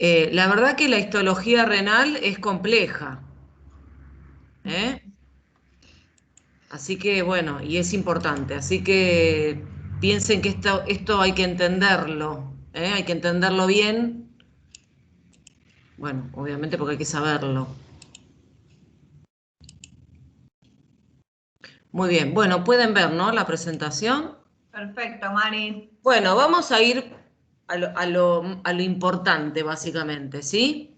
La verdad que la histología renal es compleja, ¿eh? Así que bueno, y es importante. Así que piensen que esto hay que entenderlo, ¿eh? Hay que entenderlo bien. Bueno, obviamente porque hay que saberlo. Muy bien, bueno, pueden ver, ¿no? La presentación. Perfecto, Mari. Bueno, vamos a ir a lo importante, básicamente, ¿sí?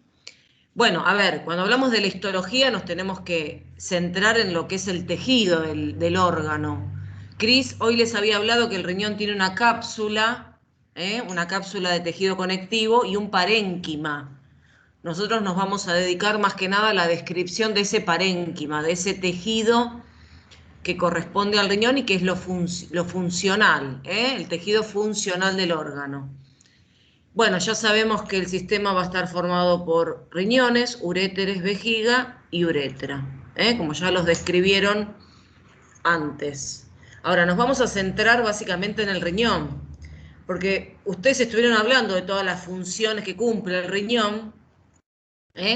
Bueno, a ver, cuando hablamos de la histología nos tenemos que centrar en lo que es el tejido del órgano. Cris hoy les había hablado que el riñón tiene una cápsula de tejido conectivo y un parénquima. Nosotros nos vamos a dedicar más que nada a la descripción de ese parénquima, de ese tejido que corresponde al riñón y que es lo funcional, el tejido funcional del órgano. Bueno, ya sabemos que el sistema va a estar formado por riñones, uréteres, vejiga y uretra, como ya los describieron antes. Ahora nos vamos a centrar básicamente en el riñón, porque ustedes estuvieron hablando de todas las funciones que cumple el riñón,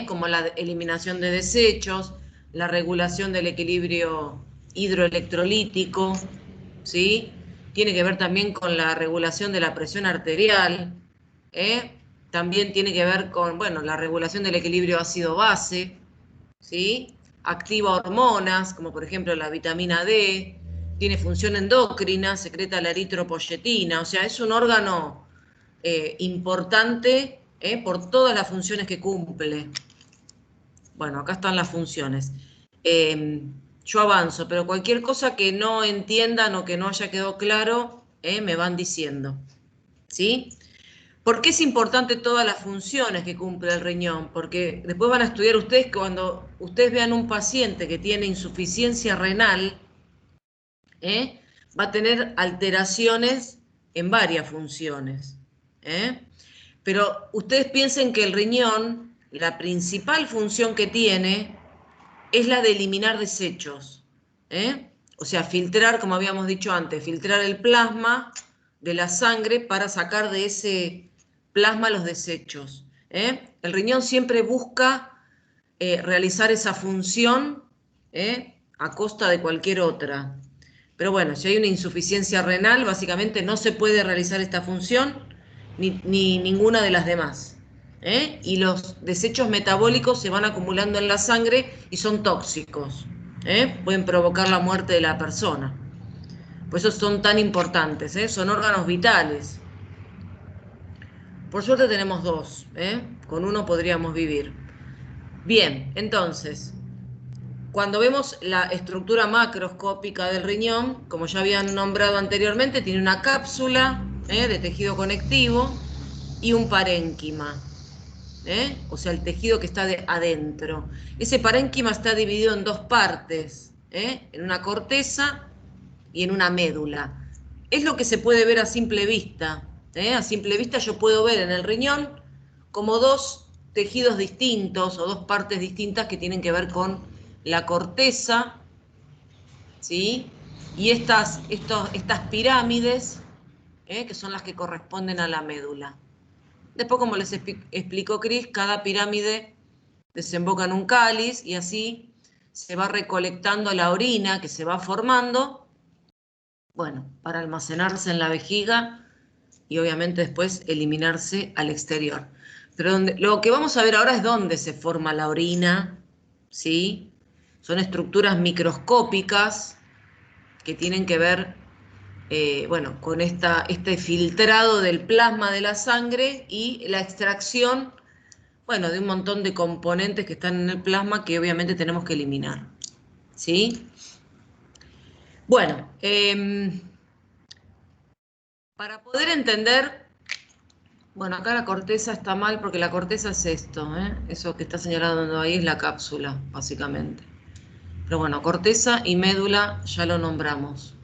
como la eliminación de desechos, la regulación del equilibrio hidroelectrolítico, ¿sí? Tiene que ver también con la regulación de la presión arterial, ¿eh? También tiene que ver con, bueno, la regulación del equilibrio ácido-base, ¿sí? Activa hormonas, como por ejemplo la vitamina D, tiene función endocrina, secreta la eritropoyetina, o sea, es un órgano importante por todas las funciones que cumple. Bueno, acá están las funciones. Yo avanzo, pero cualquier cosa que no entiendan o que no haya quedado claro, me van diciendo. ¿Sí? ¿Por qué es importante todas las funciones que cumple el riñón? Porque después van a estudiar ustedes que cuando ustedes vean un paciente que tiene insuficiencia renal, ¿eh? Va a tener alteraciones en varias funciones. ¿Eh? Pero ustedes piensen que el riñón, la principal función que tiene es la de eliminar desechos. O sea, filtrar, como habíamos dicho antes, filtrar el plasma de la sangre para sacar de ese plasma los desechos. El riñón siempre busca realizar esa función a costa de cualquier otra. Pero bueno, si hay una insuficiencia renal, básicamente no se puede realizar esta función ni ninguna de las demás. Y los desechos metabólicos se van acumulando en la sangre y son tóxicos. Pueden provocar la muerte de la persona. Por eso son tan importantes, son órganos vitales. Por suerte tenemos dos, con uno podríamos vivir. Bien, entonces, cuando vemos la estructura macroscópica del riñón, como ya habían nombrado anteriormente, tiene una cápsula de tejido conectivo y un parénquima, o sea, el tejido que está adentro. Ese parénquima está dividido en dos partes, en una corteza y en una médula. Es lo que se puede ver a simple vista. A simple vista yo puedo ver en el riñón como dos tejidos distintos o dos partes distintas que tienen que ver con la corteza, ¿sí? Y estas pirámides, que son las que corresponden a la médula. Después, como les explicó Cris, cada pirámide desemboca en un cáliz y así se va recolectando la orina que se va formando, bueno, para almacenarse en la vejiga y obviamente después eliminarse al exterior. Pero lo que vamos a ver ahora es dónde se forma la orina, ¿sí? Son estructuras microscópicas que tienen que ver, bueno, con este filtrado del plasma de la sangre y la extracción, bueno, de un montón de componentes que están en el plasma que obviamente tenemos que eliminar, ¿sí? Bueno, para poder entender, bueno, acá la corteza está mal porque la corteza es esto, eso que está señalando ahí es la cápsula, básicamente. Pero bueno, corteza y médula ya lo nombramos,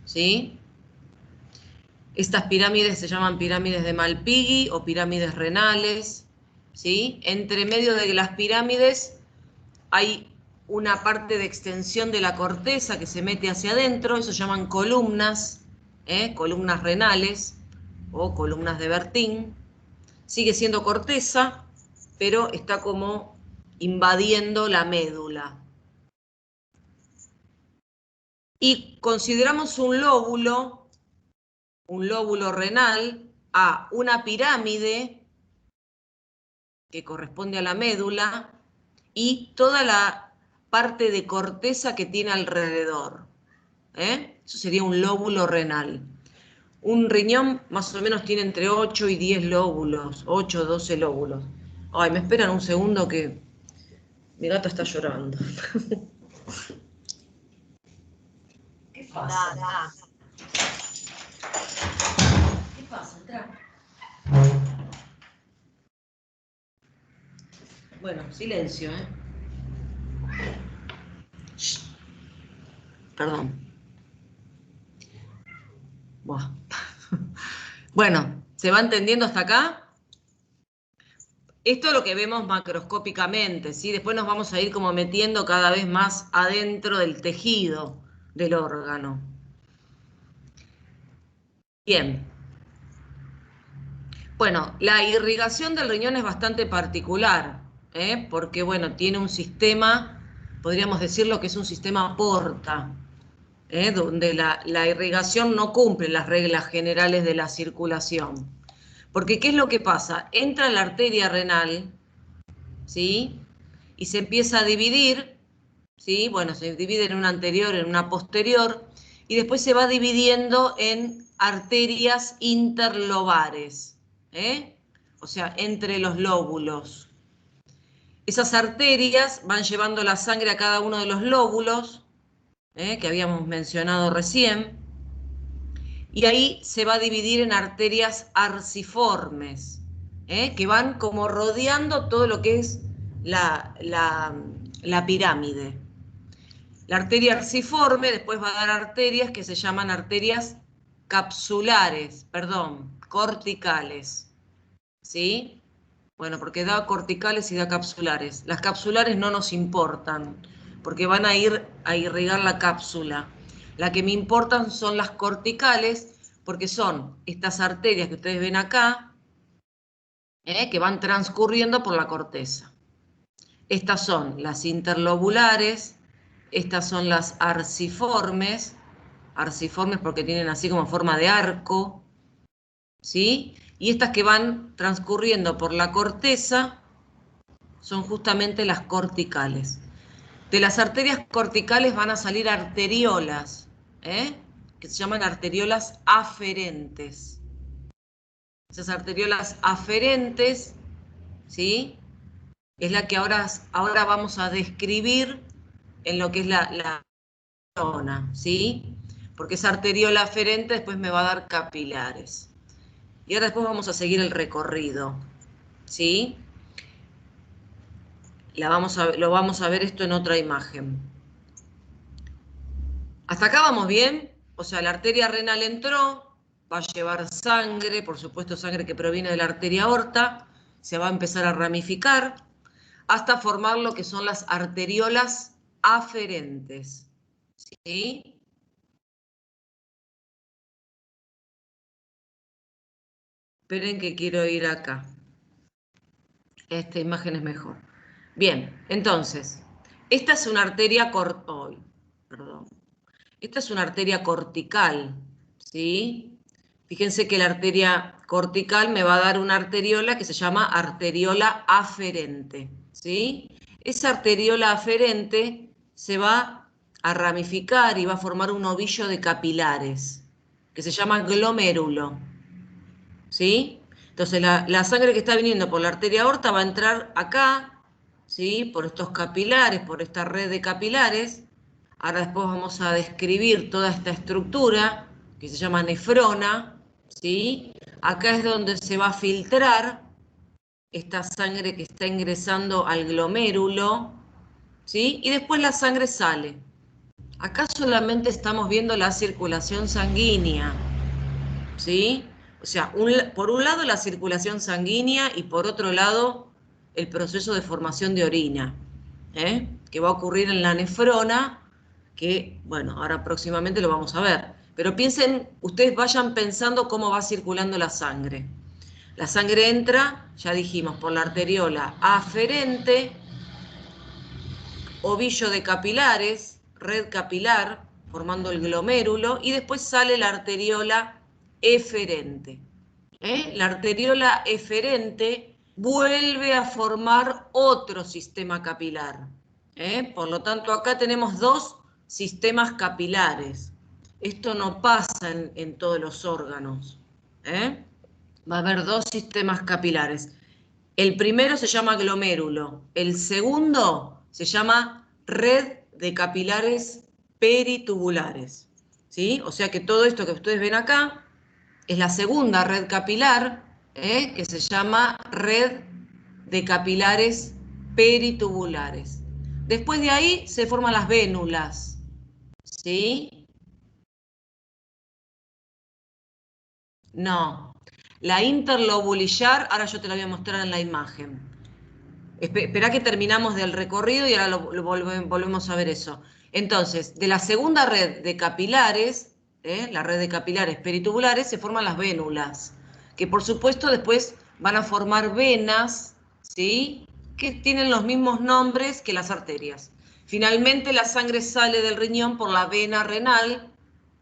¿sí? Estas pirámides se llaman pirámides de Malpighi o pirámides renales, ¿sí? Entre medio de las pirámides hay una parte de extensión de la corteza que se mete hacia adentro, eso se llaman columnas, columnas renales o columnas de Bertin. Sigue siendo corteza, pero está como invadiendo la médula. Y consideramos un lóbulo renal, a una pirámide que corresponde a la médula y toda la parte de corteza que tiene alrededor. Eso sería un lóbulo renal. Un riñón más o menos tiene entre 8 y 10 lóbulos, 8 o 12 lóbulos. Ay, me esperan un segundo que mi gato está llorando. ¿Qué pasa? Nada. ¿Qué pasa? Entra. Bueno, silencio, ¿eh? Shh. Perdón. Buah. Bueno, ¿se va entendiendo hasta acá? Esto es lo que vemos macroscópicamente, ¿sí? Después nos vamos a ir como metiendo cada vez más adentro del tejido del órgano. Bien. Bueno, la irrigación del riñón es bastante particular, porque, bueno, tiene un sistema, podríamos decirlo que es un sistema porta, donde la irrigación no cumple las reglas generales de la circulación. Porque, ¿qué es lo que pasa? Entra la arteria renal, ¿sí? Y se empieza a dividir, ¿sí? Bueno, se divide en una anterior, en una posterior, y después se va dividiendo en arterias interlobares, o sea, entre los lóbulos. Esas arterias van llevando la sangre a cada uno de los lóbulos, que habíamos mencionado recién, y ahí se va a dividir en arterias arciformes, que van como rodeando todo lo que es la pirámide. La arteria arciforme después va a dar arterias que se llaman arterias corticales, ¿sí? Bueno, porque da corticales y da capsulares. Las capsulares no nos importan, porque van a ir a irrigar la cápsula. La que me importan son las corticales, porque son estas arterias que ustedes ven acá, que van transcurriendo por la corteza. Estas son las interlobulares, estas son las arciformes porque tienen así como forma de arco, ¿sí? Y estas que van transcurriendo por la corteza son justamente las corticales. De las arterias corticales van a salir arteriolas, que se llaman arteriolas aferentes. Esas arteriolas aferentes, ¿sí? Es la que ahora vamos a describir en lo que es la zona, ¿sí? Porque esa arteriola aferente después me va a dar capilares. Y ahora después vamos a seguir el recorrido, ¿sí? Lo vamos a ver esto en otra imagen. ¿Hasta acá vamos bien? O sea, la arteria renal entró, va a llevar sangre, por supuesto sangre que proviene de la arteria aorta, se va a empezar a ramificar, hasta formar lo que son las arteriolas aferentes, ¿sí? Esperen que quiero ir acá. Esta imagen es mejor. Bien, entonces, esta es una arteria Esta es una arteria cortical, ¿sí? Fíjense que la arteria cortical me va a dar una arteriola que se llama arteriola aferente, ¿sí? Esa arteriola aferente se va a ramificar y va a formar un ovillo de capilares, que se llama glomérulo, ¿sí? Entonces la sangre que está viniendo por la arteria aorta va a entrar acá, ¿sí? Por estos capilares, por esta red de capilares. Ahora después vamos a describir toda esta estructura que se llama nefrona, ¿sí? Acá es donde se va a filtrar esta sangre que está ingresando al glomérulo, ¿sí? Y después la sangre sale. Acá solamente estamos viendo la circulación sanguínea, ¿sí? O sea, por un lado la circulación sanguínea y por otro lado el proceso de formación de orina, que va a ocurrir en la nefrona, que, bueno, ahora próximamente lo vamos a ver. Pero piensen, ustedes vayan pensando cómo va circulando la sangre. La sangre entra, ya dijimos, por la arteriola aferente, ovillo de capilares, red capilar, formando el glomérulo, y después sale la arteriola eferente. La arteriola eferente vuelve a formar otro sistema capilar. Por lo tanto, acá tenemos dos sistemas capilares. Esto no pasa en todos los órganos. Va a haber dos sistemas capilares. El primero se llama glomérulo, el segundo se llama red de capilares peritubulares. ¿Sí? O sea que todo esto que ustedes ven acá es la segunda red capilar, que se llama red de capilares peritubulares. Después de ahí se forman las vénulas, ¿sí? No. La interlobulillar, ahora yo te la voy a mostrar en la imagen. Esperá que terminamos del recorrido y ahora volvemos a ver eso. Entonces, de la segunda red de capilares, la red de capilares peritubulares, se forman las vénulas, que por supuesto después van a formar venas, ¿sí? Que tienen los mismos nombres que las arterias. Finalmente la sangre sale del riñón por la vena renal,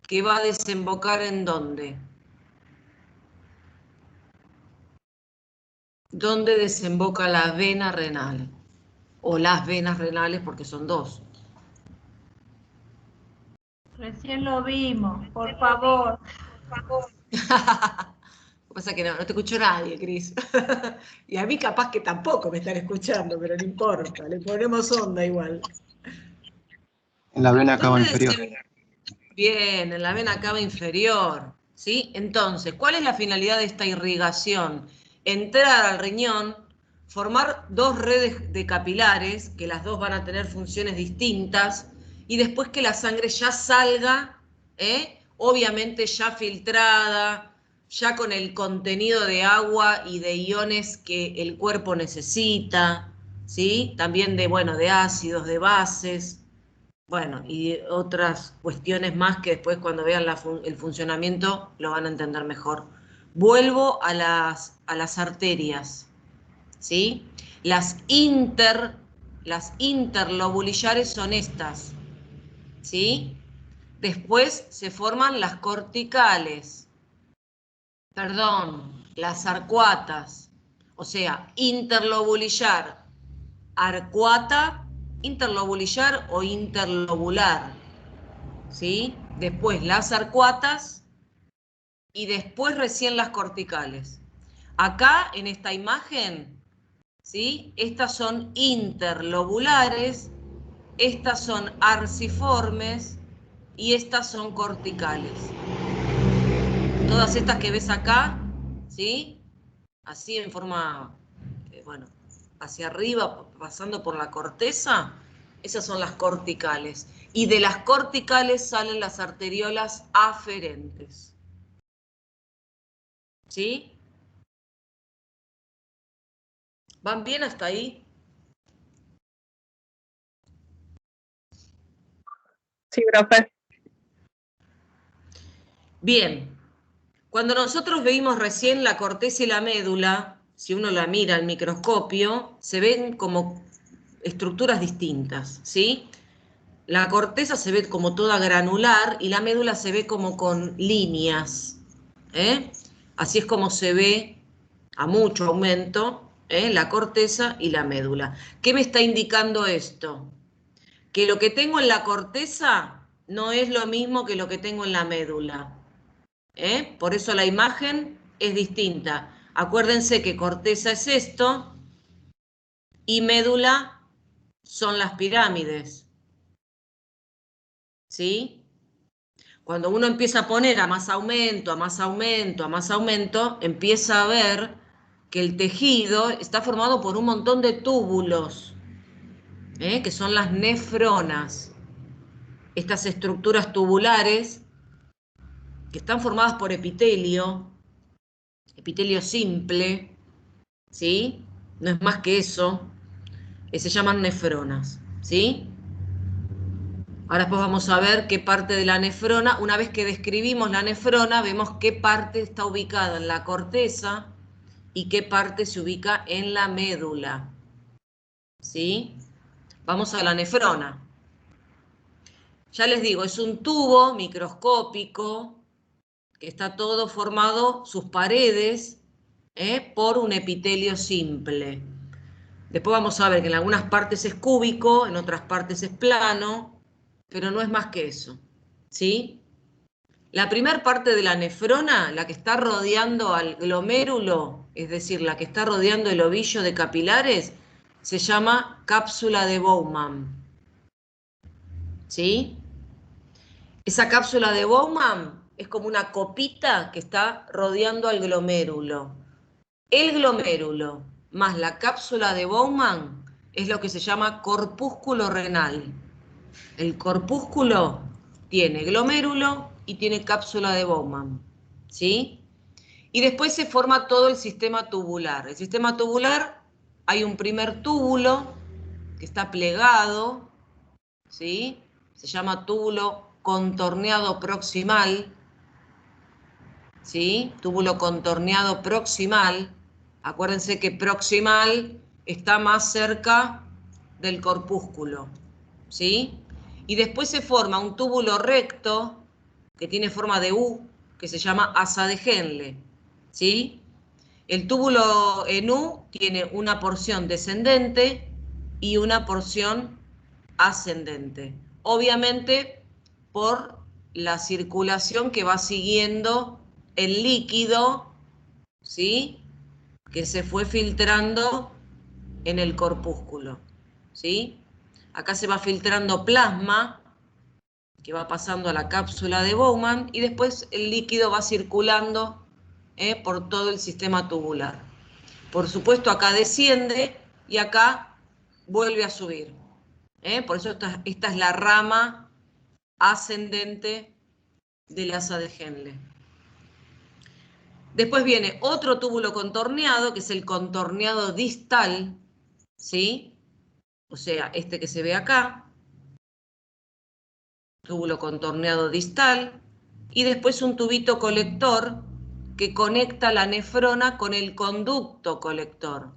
que va a desembocar ¿en dónde? ¿Dónde desemboca la vena renal? O las venas renales, porque son dos. Recién lo vimos, por favor. Lo que pasa es que no te escuchó nadie, Cris. Y a mí capaz que tampoco me están escuchando, pero no importa, le ponemos onda igual. En la vena cava inferior. Bien, en la vena cava inferior, ¿sí? Entonces, ¿cuál es la finalidad de esta irrigación? Entrar al riñón, formar dos redes de capilares, que las dos van a tener funciones distintas, y después que la sangre ya salga, obviamente ya filtrada, ya con el contenido de agua y de iones que el cuerpo necesita, ¿sí? También de ácidos, de bases. Bueno, y otras cuestiones más que después cuando vean el funcionamiento lo van a entender mejor. Vuelvo a las arterias, ¿sí? Las interlobulillares son estas, ¿sí? Después se forman las corticales, las arcuatas, o sea, interlobulillar, arcuata, interlobulillar o interlobular, ¿sí? Después las arcuatas y después recién las corticales. Acá en esta imagen, ¿sí? Estas son interlobulares, estas son arciformes y estas son corticales. Todas estas que ves acá, ¿sí? Así en forma, hacia arriba, pasando por la corteza, esas son las corticales. Y de las corticales salen las arteriolas aferentes. ¿Sí? ¿Van bien hasta ahí? Sí, profe. Bien. Cuando nosotros veíamos recién la corteza y la médula, si uno la mira al microscopio, se ven como estructuras distintas, ¿sí? La corteza se ve como toda granular y la médula se ve como con líneas. Así es como se ve a mucho aumento la corteza y la médula. ¿Qué me está indicando esto? Que lo que tengo en la corteza no es lo mismo que lo que tengo en la médula. Por eso la imagen es distinta. Acuérdense que corteza es esto y médula son las pirámides. ¿Sí? Cuando uno empieza a poner a más aumento, a más aumento, a más aumento, empieza a ver que el tejido está formado por un montón de túbulos, que son las nefronas. Estas estructuras tubulares que están formadas por epitelio simple, ¿sí? No es más que eso, se llaman nefronas, ¿sí? Ahora después vamos a ver qué parte de la nefrona, una vez que describimos la nefrona, vemos qué parte está ubicada en la corteza y qué parte se ubica en la médula. ¿Sí? Vamos a la nefrona. Ya les digo, es un tubo microscópico que está todo formado, sus paredes, por un epitelio simple. Después vamos a ver que en algunas partes es cúbico, en otras partes es plano, pero no es más que eso. ¿Sí? La primera parte de la nefrona, la que está rodeando al glomérulo, es decir, la que está rodeando el ovillo de capilares, se llama cápsula de Bowman. ¿Sí? Esa cápsula de Bowman es como una copita que está rodeando al glomérulo. El glomérulo más la cápsula de Bowman es lo que se llama corpúsculo renal. El corpúsculo tiene glomérulo y tiene cápsula de Bowman, ¿sí? Y después se forma todo el sistema tubular. El sistema tubular, hay un primer túbulo que está plegado, ¿sí? Se llama túbulo contorneado proximal, ¿sí? Túbulo contorneado proximal. Acuérdense que proximal está más cerca del corpúsculo, ¿sí? Y después se forma un túbulo recto que tiene forma de U, que se llama asa de Henle, ¿sí? El túbulo en U tiene una porción descendente y una porción ascendente. Obviamente por la circulación que va siguiendo el líquido, ¿sí? Que se fue filtrando en el corpúsculo, ¿sí? Acá se va filtrando plasma, que va pasando a la cápsula de Bowman, y después el líquido va circulando por todo el sistema tubular. Por supuesto, acá desciende y acá vuelve a subir. Por eso esta es la rama ascendente del asa de Henle. Después viene otro túbulo contorneado, que es el contorneado distal, ¿sí? O sea, este que se ve acá, túbulo contorneado distal, y después un tubito colector que conecta la nefrona con el conducto colector.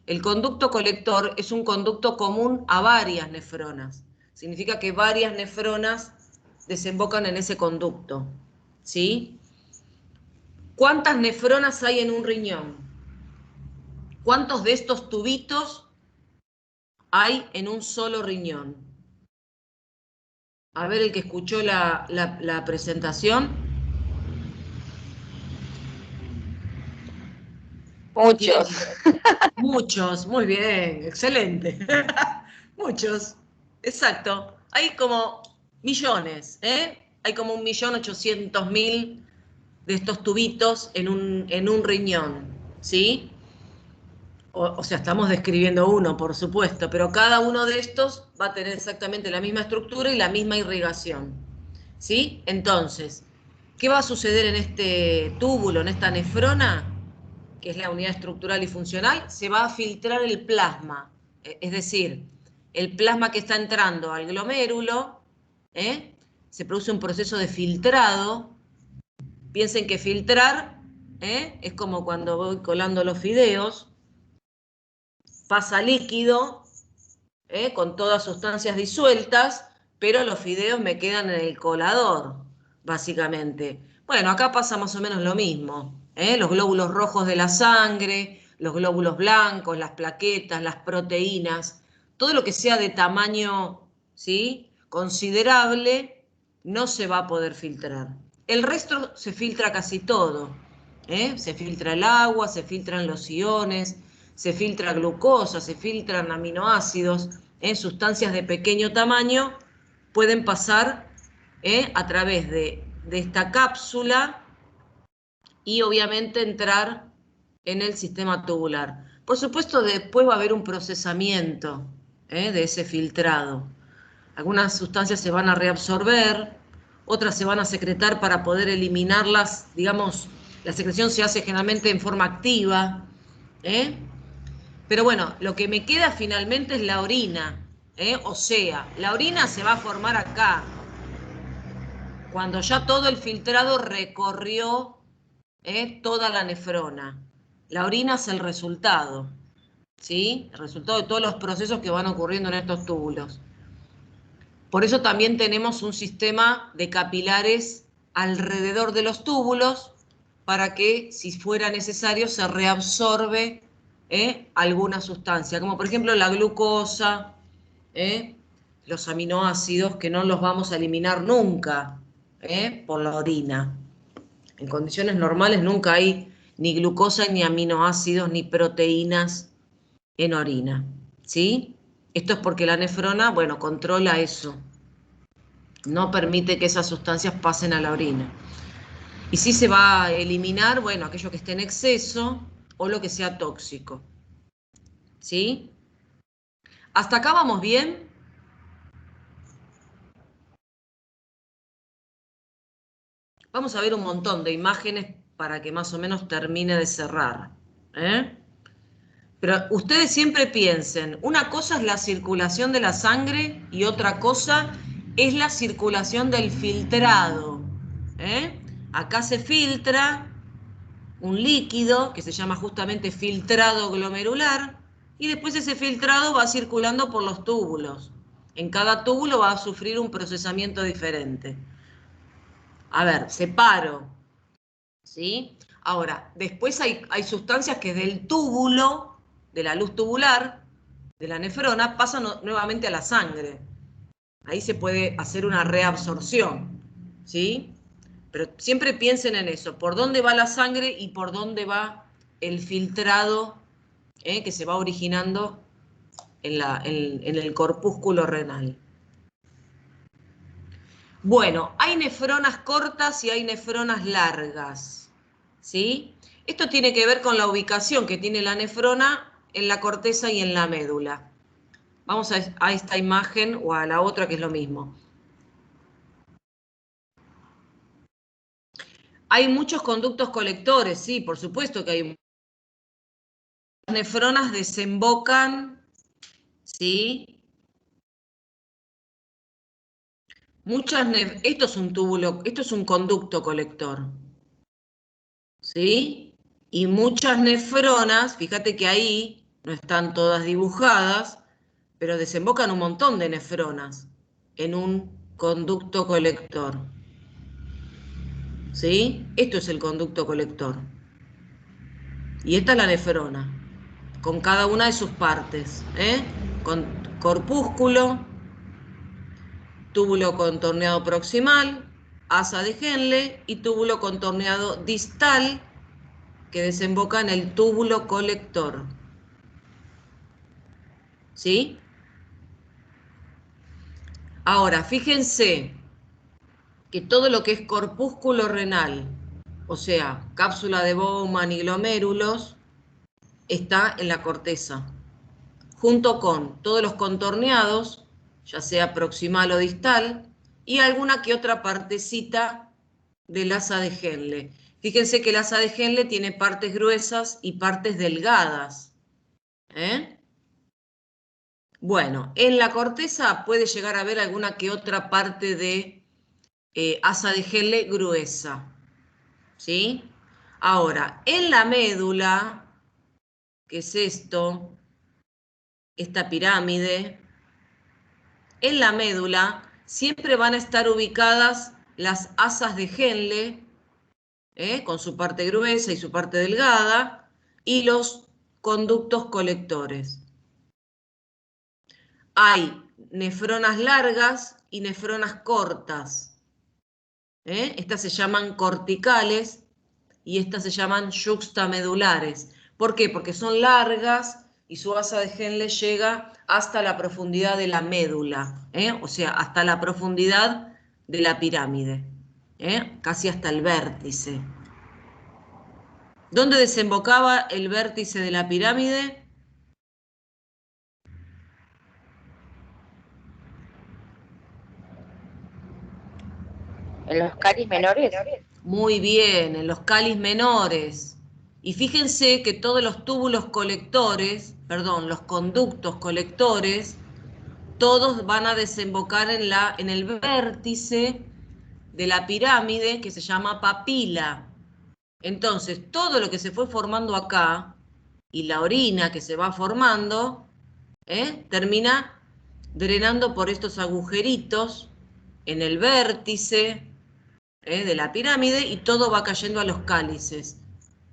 El conducto colector es un conducto común a varias nefronas. Significa que varias nefronas desembocan en ese conducto, ¿sí? ¿Cuántas nefronas hay en un riñón? ¿Cuántos de estos tubitos hay en un solo riñón? A ver, el que escuchó la presentación. Muchos. Muchos, muy bien, excelente. Muchos, exacto. Hay como millones, Hay como 1.800.000 de estos tubitos en un riñón, ¿sí? O sea, estamos describiendo uno, por supuesto, pero cada uno de estos va a tener exactamente la misma estructura y la misma irrigación, ¿sí? Entonces, ¿qué va a suceder en este túbulo, en esta nefrona, que es la unidad estructural y funcional? Se va a filtrar el plasma, es decir, el plasma que está entrando al glomérulo, se produce un proceso de filtrado. Piensen que filtrar es como cuando voy colando los fideos, pasa líquido con todas sustancias disueltas, pero los fideos me quedan en el colador, básicamente. Bueno, acá pasa más o menos lo mismo. Los glóbulos rojos de la sangre, los glóbulos blancos, las plaquetas, las proteínas, todo lo que sea de tamaño, ¿sí?, considerable, no se va a poder filtrar. El resto se filtra casi todo. Se filtra el agua, se filtran los iones, se filtra glucosa, se filtran aminoácidos, sustancias de pequeño tamaño, pueden pasar a través de esta cápsula y obviamente entrar en el sistema tubular. Por supuesto, después va a haber un procesamiento de ese filtrado. Algunas sustancias se van a reabsorber, otras se van a secretar para poder eliminarlas, digamos, la secreción se hace generalmente en forma activa, Pero bueno, lo que me queda finalmente es la orina, O sea, la orina se va a formar acá, cuando ya todo el filtrado recorrió toda la nefrona. La orina es el resultado, ¿sí? El resultado de todos los procesos que van ocurriendo en estos túbulos. Por eso también tenemos un sistema de capilares alrededor de los túbulos para que, si fuera necesario, se reabsorbe alguna sustancia, como por ejemplo la glucosa, los aminoácidos, que no los vamos a eliminar nunca por la orina. En condiciones normales nunca hay ni glucosa, ni aminoácidos, ni proteínas en orina, ¿sí? Esto es porque la nefrona, bueno, controla eso. No permite que esas sustancias pasen a la orina. Y sí se va a eliminar, bueno, aquello que esté en exceso o lo que sea tóxico. ¿Sí? ¿Hasta acá vamos bien? Vamos a ver un montón de imágenes para que más o menos termine de cerrar. Pero ustedes siempre piensen, una cosa es la circulación de la sangre y otra cosa es la circulación del filtrado. Acá se filtra un líquido que se llama justamente filtrado glomerular y después ese filtrado va circulando por los túbulos. En cada túbulo va a sufrir un procesamiento diferente. A ver, separo, ¿sí? Ahora, después hay sustancias que del túbulo, de la luz tubular, de la nefrona, pasan nuevamente a la sangre. Ahí se puede hacer una reabsorción, ¿sí? Pero siempre piensen en eso, por dónde va la sangre y por dónde va el filtrado que se va originando en el corpúsculo renal. Bueno, hay nefronas cortas y hay nefronas largas, ¿sí? Esto tiene que ver con la ubicación que tiene la nefrona en la corteza y en la médula. Vamos a esta imagen o a la otra que es lo mismo. Hay muchos conductos colectores, sí, por supuesto que hay. Las nefronas desembocan, ¿sí? Esto es un túbulo, esto es un conducto colector, ¿sí? Y muchas nefronas, fíjate que ahí no están todas dibujadas, pero desembocan un montón de nefronas en un conducto colector, ¿sí? Esto es el conducto colector. Y esta es la nefrona, con cada una de sus partes, con corpúsculo, túbulo contorneado proximal, asa de Henle y túbulo contorneado distal que desemboca en el túbulo colector. ¿Sí? Ahora, fíjense que todo lo que es corpúsculo renal, o sea, cápsula de Bowman y glomérulos, está en la corteza, junto con todos los contorneados, ya sea proximal o distal, y alguna que otra partecita del asa de Henle. Fíjense que el asa de Henle tiene partes gruesas y partes delgadas. Bueno, en la corteza puede llegar a haber alguna que otra parte de asa de Henle gruesa. ¿Sí? Ahora, en la médula, ¿qué es esto? Esta pirámide. En la médula siempre van a estar ubicadas las asas de Henle, con su parte gruesa y su parte delgada, y los conductos colectores. Hay nefronas largas y nefronas cortas. Estas se llaman corticales y estas se llaman yuxtamedulares. ¿Por qué? Porque son largas y su asa de Henle llega hasta la profundidad de la médula, o sea, hasta la profundidad de la pirámide, casi hasta el vértice. ¿Dónde desembocaba el vértice de la pirámide? ¿En los cáliz menores? Muy bien, en los cáliz menores. Y fíjense que todos los túbulos colectores, perdón, los conductos colectores, todos van a desembocar en el vértice de la pirámide que se llama papila. Entonces, todo lo que se fue formando acá y la orina que se va formando, termina drenando por estos agujeritos en el vértice de la pirámide y todo va cayendo a los cálices.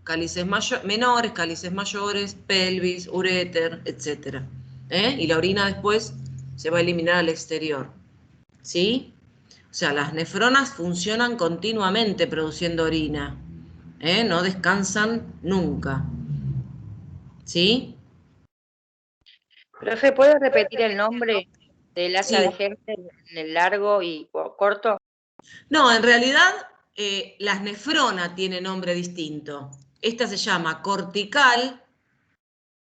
Cálices menores, cálices mayores, pelvis, uréter, etc. Y la orina después se va a eliminar al exterior. ¿Sí? O sea, las nefronas funcionan continuamente produciendo orina. No descansan nunca. ¿Sí? Profe, ¿puede repetir el nombre del asa de Sí. gente en el largo y corto? No, en realidad las nefronas tienen nombre distinto. Esta se llama cortical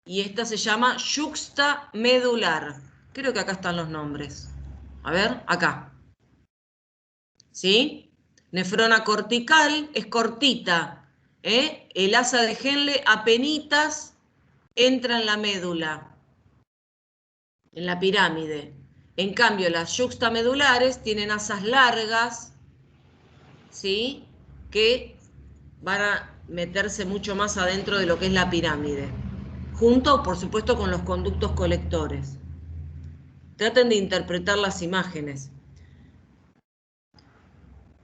y esta se llama yuxtamedular. Creo que acá están los nombres. A ver, acá. ¿Sí? Nefrona cortical es cortita. El asa de Henle apenitas entra en la médula, en la pirámide. En cambio, las yuxtamedulares tienen asas largas, ¿sí? Que van a meterse mucho más adentro de lo que es la pirámide. Junto, por supuesto, con los conductos colectores. Traten de interpretar las imágenes.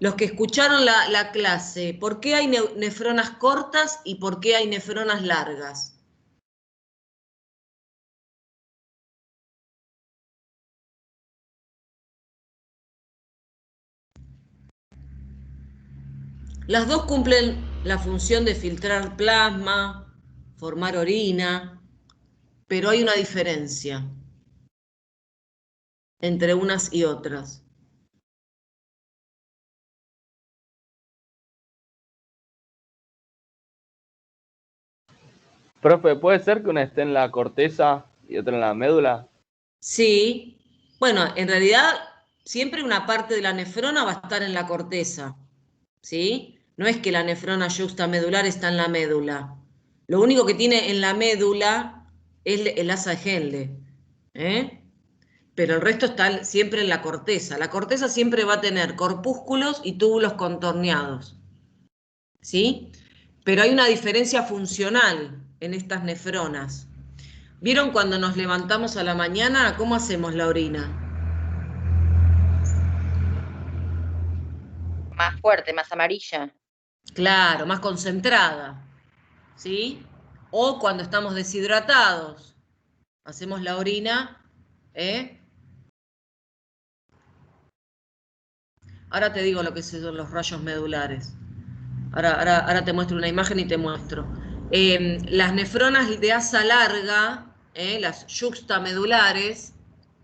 Los que escucharon la clase, ¿por qué hay nefronas cortas y por qué hay nefronas largas? Las dos cumplen la función de filtrar plasma, formar orina, pero hay una diferencia entre unas y otras. Profe, ¿puede ser que una esté en la corteza y otra en la médula? Sí, bueno, en realidad siempre una parte de la nefrona va a estar en la corteza, ¿sí? No es que la nefrona yuxtamedular está en la médula. Lo único que tiene en la médula es el asa de Henle, ¿eh? Pero el resto está siempre en la corteza. La corteza siempre va a tener corpúsculos y túbulos contorneados, ¿sí? Pero hay una diferencia funcional en estas nefronas. ¿Vieron cuando nos levantamos a la mañana? ¿Cómo hacemos la orina? Más fuerte, más amarilla. Claro, más concentrada, ¿sí? O cuando estamos deshidratados, hacemos la orina, ¿eh? Ahora te digo lo que son los rayos medulares. Ahora te muestro una imagen y te muestro. Las nefronas de asa larga, las yuxtamedulares,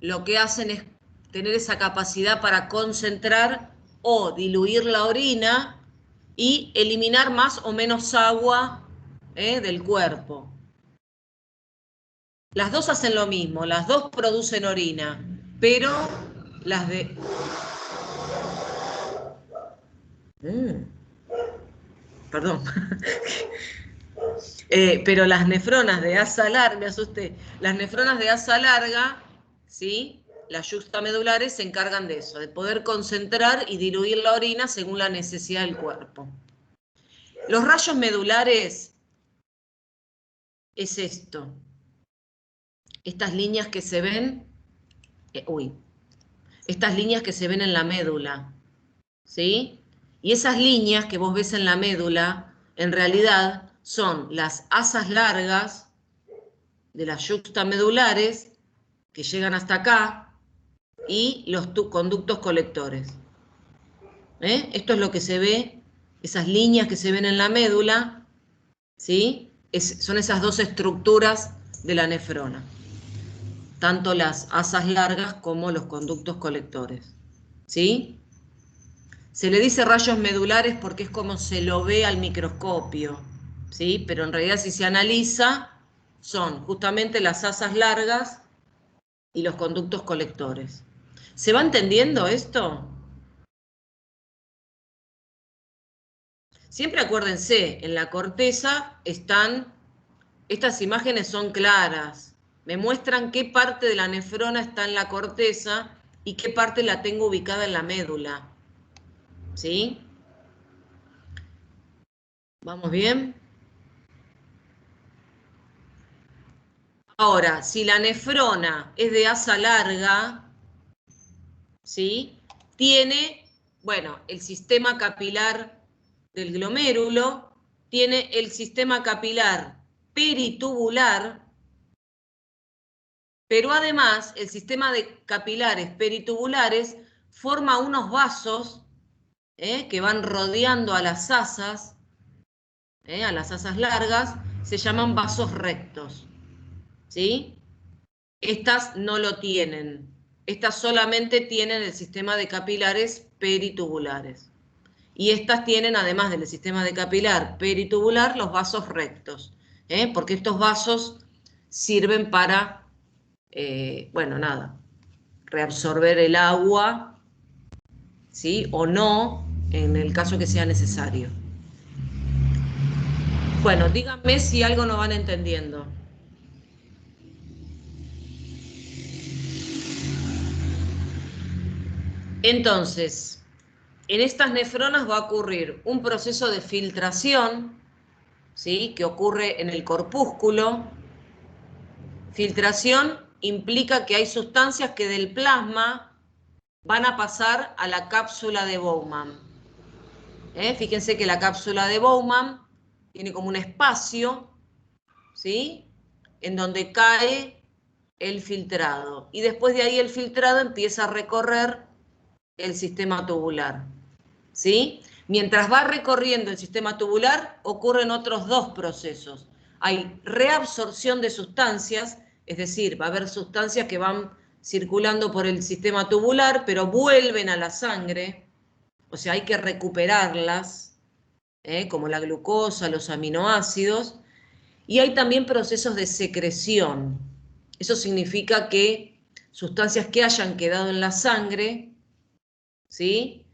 lo que hacen es tener esa capacidad para concentrar o diluir la orina y eliminar más o menos agua del cuerpo. Las dos hacen lo mismo, las dos producen orina, pero las de... Perdón. Pero las nefronas de asa larga, me asusté, las nefronas de asa larga, ¿sí? Las yuxtamedulares se encargan de eso, de poder concentrar y diluir la orina según la necesidad del cuerpo. Los rayos medulares es esto. Estas líneas que se ven, estas líneas que se ven en la médula, ¿sí? Y esas líneas que vos ves en la médula, en realidad son las asas largas de las yuxtamedulares que llegan hasta acá y los conductos colectores. Esto es lo que se ve, esas líneas que se ven en la médula, ¿sí? Son esas dos estructuras de la nefrona, tanto las asas largas como los conductos colectores, ¿sí? Se le dice rayos medulares porque es como se lo ve al microscopio, ¿sí? Pero en realidad si se analiza son justamente las asas largas y los conductos colectores. ¿Se va entendiendo esto? Siempre acuérdense, en la corteza están, estas imágenes son claras, me muestran qué parte de la nefrona está en la corteza y qué parte la tengo ubicada en la médula, ¿sí? ¿Vamos bien? Ahora, si la nefrona es de asa larga, ¿sí? Tiene, bueno, el sistema capilar del glomérulo, tiene el sistema capilar peritubular, pero además el sistema de capilares peritubulares forma unos vasos que van rodeando a las asas largas, se llaman vasos rectos, ¿sí? Estas no lo tienen. Estas solamente tienen el sistema de capilares peritubulares. Y estas tienen, además del sistema de capilar peritubular, los vasos rectos, porque estos vasos sirven para, bueno, nada, reabsorber el agua, ¿sí? O no, en el caso que sea necesario. Bueno, díganme si algo no van entendiendo. Entonces, en estas nefronas va a ocurrir un proceso de filtración, ¿sí? Que ocurre en el corpúsculo. Filtración implica que hay sustancias que del plasma van a pasar a la cápsula de Bowman. Fíjense que la cápsula de Bowman tiene como un espacio, ¿sí? En donde cae el filtrado. Y después de ahí el filtrado empieza a recorrer el sistema tubular, ¿sí? Mientras va recorriendo el sistema tubular, ocurren otros dos procesos. Hay reabsorción de sustancias, es decir, va a haber sustancias que van circulando por el sistema tubular, pero vuelven a la sangre, o sea, hay que recuperarlas, como la glucosa, los aminoácidos, y hay también procesos de secreción. Eso significa que sustancias que hayan quedado en la sangre, ¿sí?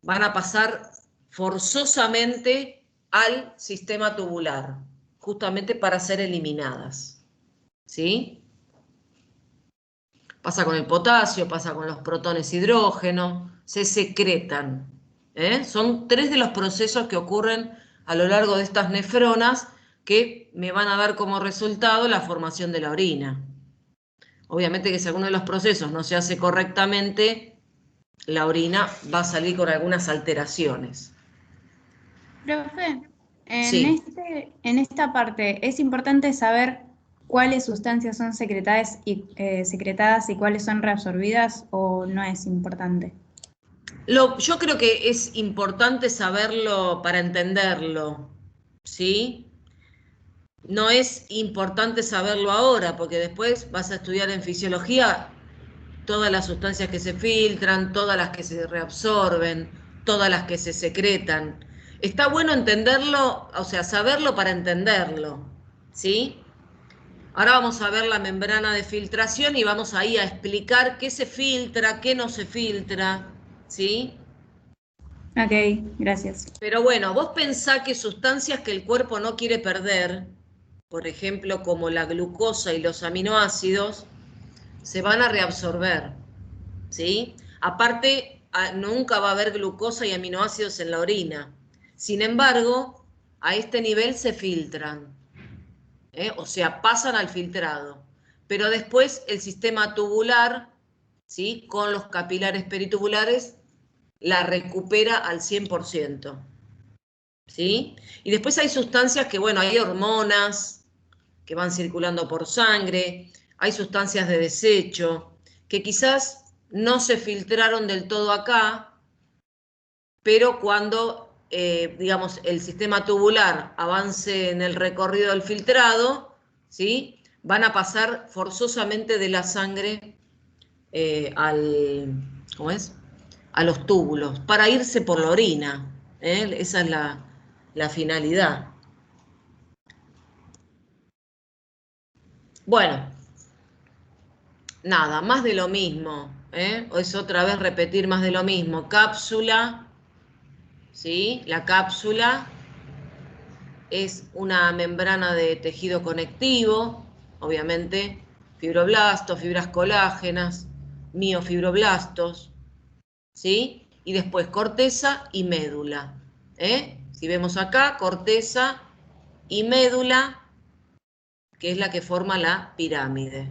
Van a pasar forzosamente al sistema tubular, justamente para ser eliminadas, ¿sí? Pasa con el potasio, pasa con los protones hidrógeno, se secretan. Son 3 de los procesos que ocurren a lo largo de estas nefronas que me van a dar como resultado la formación de la orina. Obviamente que si alguno de los procesos no se hace correctamente, la orina va a salir con algunas alteraciones. Profe, Sí. en esta parte es importante saber cuáles sustancias son secretadas y cuáles son reabsorbidas, o no es importante. Yo creo que es importante saberlo para entenderlo, ¿sí? No es importante saberlo ahora, porque después vas a estudiar en fisiología todas las sustancias que se filtran, todas las que se reabsorben, todas las que se secretan. Está bueno entenderlo, o sea, saberlo para entenderlo, ¿sí? Ahora vamos a ver la membrana de filtración y vamos ahí a explicar qué se filtra, qué no se filtra, ¿sí? Ok, gracias. Pero bueno, vos pensá que sustancias que el cuerpo no quiere perder, por ejemplo, como la glucosa y los aminoácidos, se van a reabsorber, ¿sí? Aparte, nunca va a haber glucosa y aminoácidos en la orina. Sin embargo, a este nivel se filtran, o sea, pasan al filtrado. Pero después el sistema tubular, ¿sí? Con los capilares peritubulares, la recupera al 100%. ¿Sí? Y después hay sustancias que, bueno, hay hormonas que van circulando por sangre, hay sustancias de desecho, que quizás no se filtraron del todo acá, pero cuando, digamos, el sistema tubular avance en el recorrido del filtrado, ¿sí? Van a pasar forzosamente de la sangre ¿cómo es? A los túbulos, para irse por la orina. Esa es la finalidad. Bueno, nada, más de lo mismo. Es otra vez repetir más de lo mismo. Cápsula, ¿sí? La cápsula es una membrana de tejido conectivo, obviamente, fibroblastos, fibras colágenas, miofibroblastos, ¿sí? Y después corteza y médula, Si vemos acá, corteza y médula, que es la que forma la pirámide.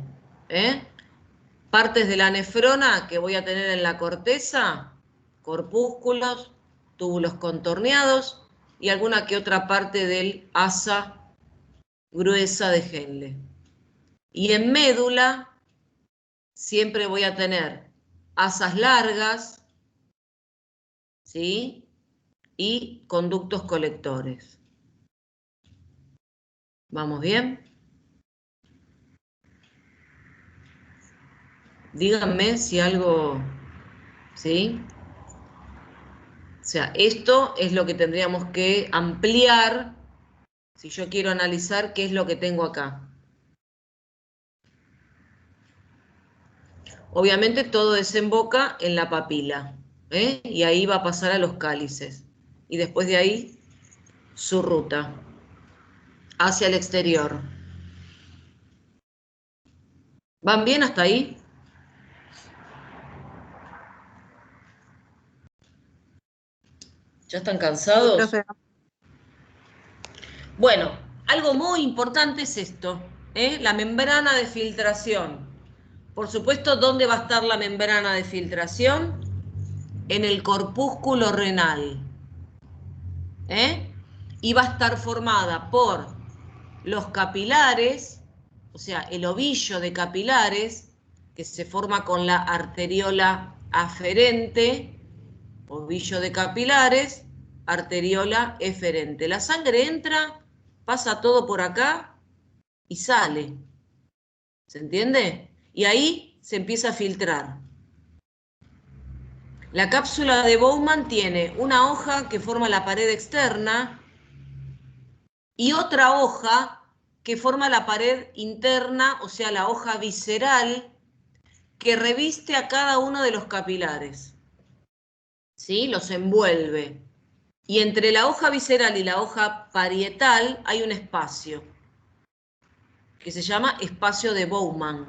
Partes de la nefrona que voy a tener en la corteza, corpúsculos, túbulos contorneados y alguna que otra parte del asa gruesa de Henle. Y en médula siempre voy a tener asas largas, ¿sí? Y conductos colectores. ¿Vamos bien? Díganme si algo, ¿sí? O sea, esto es lo que tendríamos que ampliar si yo quiero analizar qué es lo que tengo acá. Obviamente todo desemboca en la papila, y ahí va a pasar a los cálices. Y después de ahí, su ruta hacia el exterior. ¿Van bien hasta ahí? ¿Ya están cansados? Profe. Bueno, algo muy importante es esto, la membrana de filtración. Por supuesto, ¿dónde va a estar la membrana de filtración? En el corpúsculo renal. Y va a estar formada por los capilares, o sea, el ovillo de capilares, que se forma con la arteriola aferente, ovillo de capilares, arteriola eferente. La sangre entra, pasa todo por acá y sale. ¿Se entiende? Y ahí se empieza a filtrar. La cápsula de Bowman tiene una hoja que forma la pared externa y otra hoja que forma la pared interna, o sea, la hoja visceral, que reviste a cada uno de los capilares. ¿Sí? Los envuelve. Y entre la hoja visceral y la hoja parietal hay un espacio que se llama espacio de Bowman.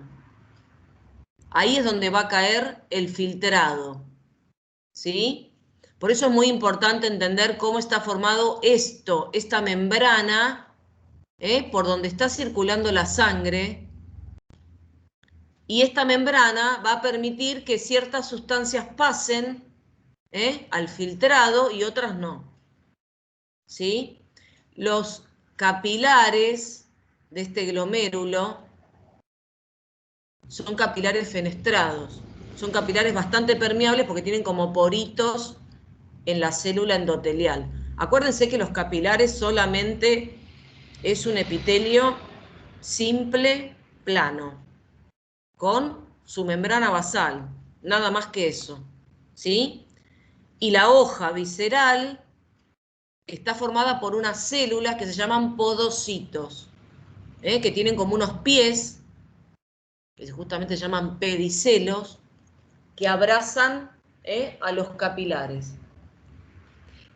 Ahí es donde va a caer el filtrado. ¿Sí? Por eso es muy importante entender cómo está formado esto, esta membrana, por donde está circulando la sangre. Y esta membrana va a permitir que ciertas sustancias pasen al filtrado y otras no. ¿Sí? Los capilares de este glomérulo son capilares fenestrados. Son capilares bastante permeables porque tienen como poritos en la célula endotelial. Acuérdense que los capilares solamente es un epitelio simple, plano, con su membrana basal, nada más que eso, ¿sí? Y la hoja visceral está formada por unas células que se llaman podocitos, que tienen como unos pies, que justamente se llaman pedicelos, que abrazan a los capilares.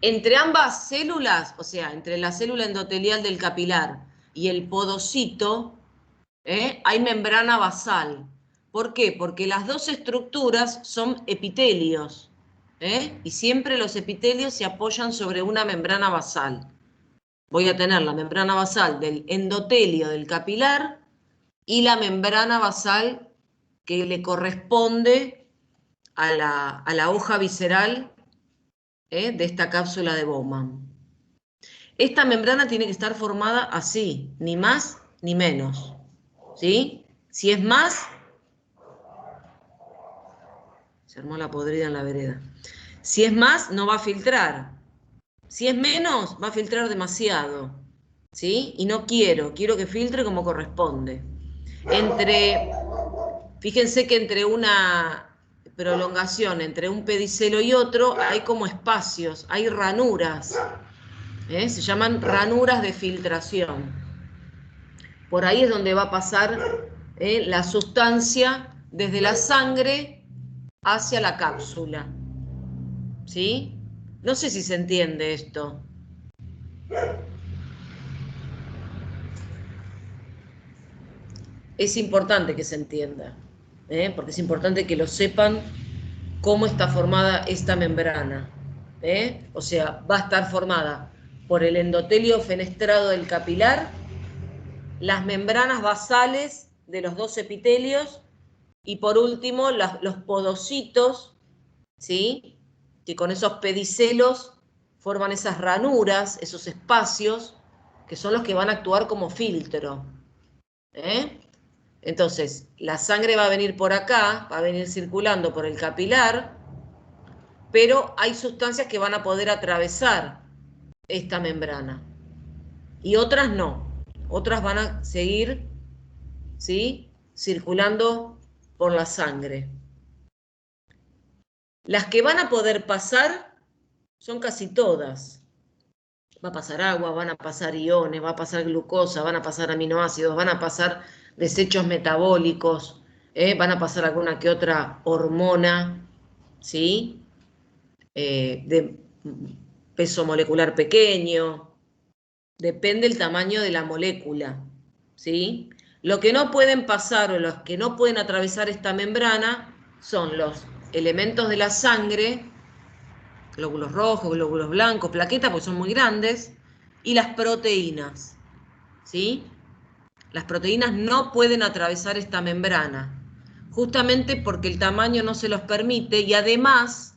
Entre ambas células, o sea, entre la célula endotelial del capilar y el podocito, hay membrana basal. ¿Por qué? Porque las dos estructuras son epitelios, y siempre los epitelios se apoyan sobre una membrana basal. Voy a tener la membrana basal del endotelio del capilar y la membrana basal que le corresponde a la hoja visceral de esta cápsula de Bowman. Esta membrana tiene que estar formada así, ni más ni menos. ¿Sí? Si es más, se armó la podrida en la vereda. Si es más, no va a filtrar. Si es menos, va a filtrar demasiado. ¿Sí? Y no quiero que filtre como corresponde. Fíjense que entre una prolongación, entre un pedicelo y otro, hay como espacios, hay ranuras. Se llaman ranuras de filtración. Por ahí es donde va a pasar la sustancia desde la sangre hacia la cápsula. ¿Sí? No sé si se entiende esto. Es importante que se entienda, porque es importante que lo sepan cómo está formada esta membrana. O sea, va a estar formada por el endotelio fenestrado del capilar, las membranas basales de los dos epitelios y por último los podocitos, ¿sí? Que con esos pedicelos forman esas ranuras, esos espacios, que son los que van a actuar como filtro. Entonces, la sangre va a venir por acá, va a venir circulando por el capilar, pero hay sustancias que van a poder atravesar esta membrana y otras no. Otras van a seguir, ¿sí?, circulando por la sangre. Las que van a poder pasar son casi todas. Va a pasar agua, van a pasar iones, va a pasar glucosa, van a pasar aminoácidos, van a pasar desechos metabólicos, van a pasar alguna que otra hormona, ¿sí? De peso molecular pequeño, depende del tamaño de la molécula, ¿sí? Lo que no pueden pasar o los que no pueden atravesar esta membrana son los elementos de la sangre, glóbulos rojos, glóbulos blancos, plaquetas, porque son muy grandes, y las proteínas, ¿sí? Las proteínas no pueden atravesar esta membrana, justamente porque el tamaño no se los permite y además,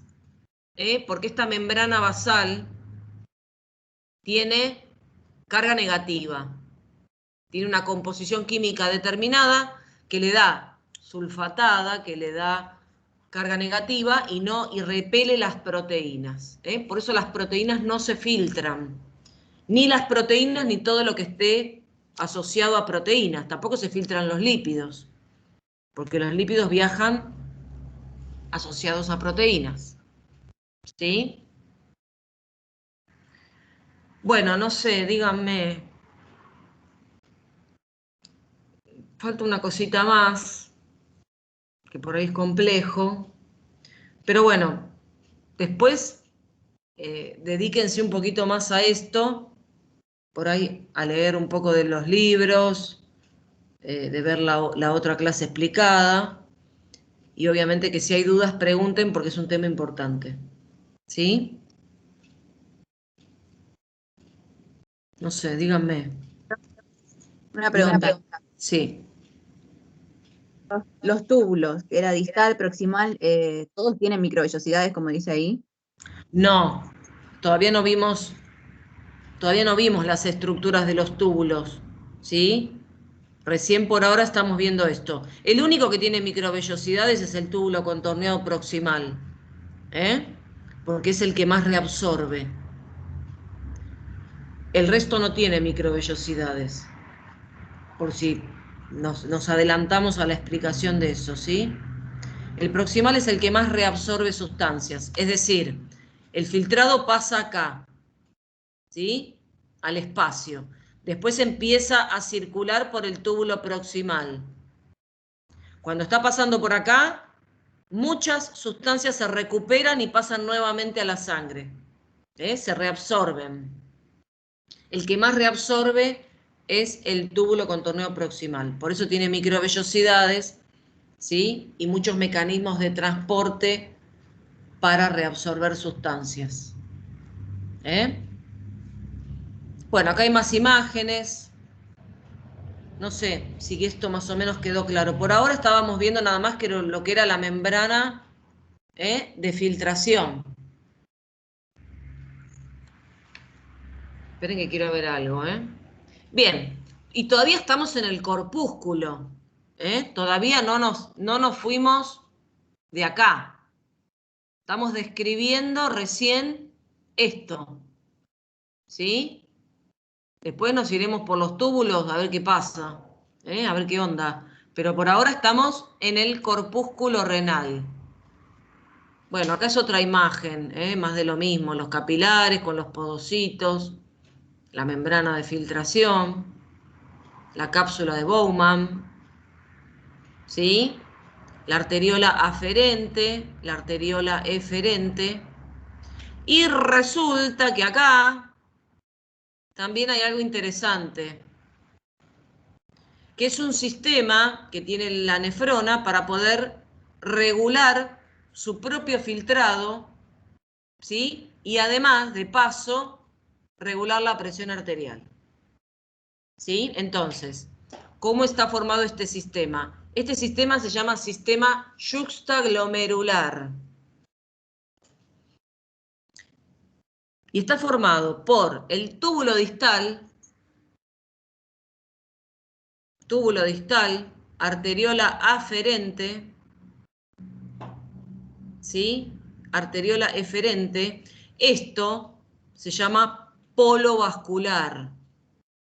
porque esta membrana basal tiene carga negativa, tiene una composición química determinada que le da sulfatada, que le da carga negativa y repele las proteínas. Por eso las proteínas no se filtran, ni las proteínas ni todo lo que esté asociado a proteínas. Tampoco se filtran los lípidos, porque los lípidos viajan asociados a proteínas. ¿Sí? Bueno, no sé, díganme. Falta una cosita más, que por ahí es complejo. Pero bueno, después dedíquense un poquito más a esto, por ahí a leer un poco de los libros, de ver la otra clase explicada. Y obviamente que si hay dudas pregunten porque es un tema importante. ¿Sí? No sé, díganme. Una pregunta. Sí. Los túbulos, que era distal, proximal, ¿todos tienen microvellosidades, como dice ahí? No, todavía no vimos las estructuras de los túbulos, ¿sí? Recién por ahora estamos viendo esto. El único que tiene microvellosidades es el túbulo contorneado proximal, porque es el que más reabsorbe. El resto no tiene microvellosidades, por si nos adelantamos a la explicación de eso, ¿sí? El proximal es el que más reabsorbe sustancias, es decir, el filtrado pasa acá, ¿sí?, al espacio. Después empieza a circular por el túbulo proximal. Cuando está pasando por acá, muchas sustancias se recuperan y pasan nuevamente a la sangre. Se reabsorben. El que más reabsorbe es el túbulo contorneo proximal. Por eso tiene microvellosidades, ¿sí?, y muchos mecanismos de transporte para reabsorber sustancias. Bueno, acá hay más imágenes. No sé si esto más o menos quedó claro. Por ahora estábamos viendo nada más que lo que era la membrana de filtración. Esperen que quiero ver algo. Bien, y todavía estamos en el corpúsculo. Todavía no nos fuimos de acá. Estamos describiendo recién esto. ¿Sí? Después nos iremos por los túbulos a ver qué pasa, a ver qué onda. Pero por ahora estamos en el corpúsculo renal. Bueno, acá es otra imagen, más de lo mismo. Los capilares con los podocitos, la membrana de filtración, la cápsula de Bowman, ¿sí?, la arteriola aferente, la arteriola eferente. Y resulta que acá también hay algo interesante, que es un sistema que tiene la nefrona para poder regular su propio filtrado, ¿sí?, y además, de paso, regular la presión arterial. ¿Sí? Entonces, ¿cómo está formado este sistema? Este sistema se llama sistema yuxtaglomerular. Y está formado por el túbulo distal, arteriola aferente, ¿sí? Arteriola eferente. Esto se llama polo vascular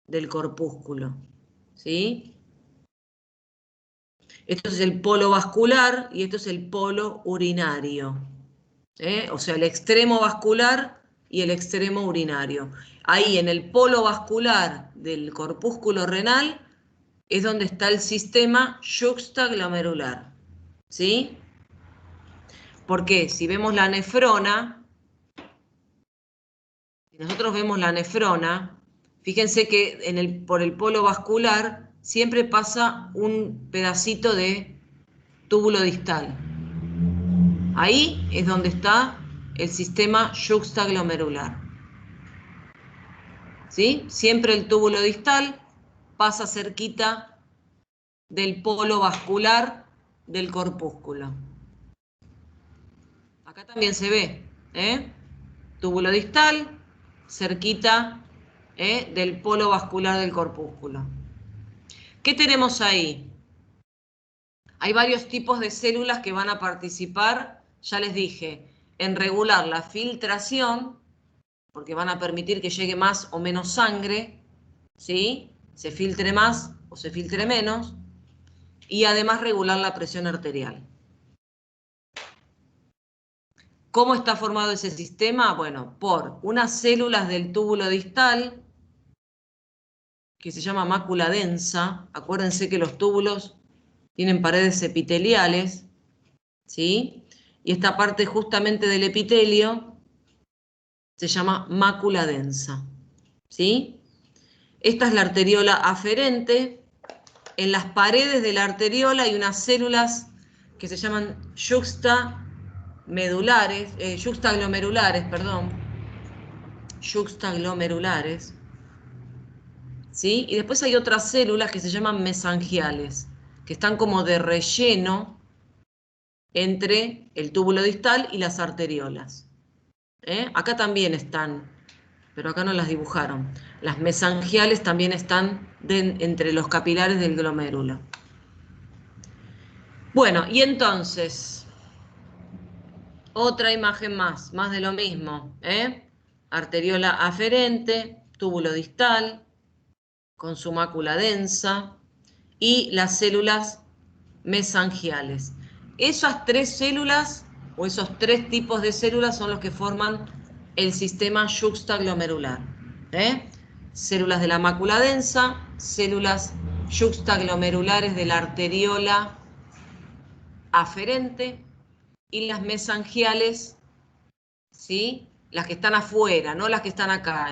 del corpúsculo, ¿sí? Esto es el polo vascular y esto es el polo urinario, o sea, el extremo vascular y el extremo urinario. Ahí en el polo vascular del corpúsculo renal es donde está el sistema yuxtaglomerular, ¿sí? Porque si vemos la nefrona, si nosotros vemos la nefrona, fíjense que por el polo vascular siempre pasa un pedacito de túbulo distal. Ahí es donde está el sistema yuxtaglomerular. ¿Sí? Siempre el túbulo distal pasa cerquita del polo vascular del corpúsculo. Acá también se ve, túbulo distal, cerquita del polo vascular del corpúsculo. ¿Qué tenemos ahí? Hay varios tipos de células que van a participar, ya les dije, en regular la filtración, porque van a permitir que llegue más o menos sangre, ¿sí? Se filtre más o se filtre menos, y además regular la presión arterial. ¿Cómo está formado ese sistema? Bueno, por unas células del túbulo distal, que se llama mácula densa. Acuérdense que los túbulos tienen paredes epiteliales, ¿sí? Y esta parte justamente del epitelio se llama mácula densa, ¿sí? Esta es la arteriola aferente. En las paredes de la arteriola hay unas células que se llaman yuxtaglomerulares, ¿sí? Y después hay otras células que se llaman mesangiales, que están como de relleno entre el túbulo distal y las arteriolas. Acá también están, pero acá no las dibujaron. Las mesangiales también están entre los capilares del glomérulo. Bueno, y entonces, otra imagen más de lo mismo, arteriola aferente, túbulo distal, con su mácula densa, y las células mesangiales. Esas tres células, o esos tres tipos de células, son los que forman el sistema yuxtaglomerular. Células de la mácula densa, células yuxtaglomerulares de la arteriola aferente, y las mesangiales, ¿sí? Las que están afuera, no las que están acá,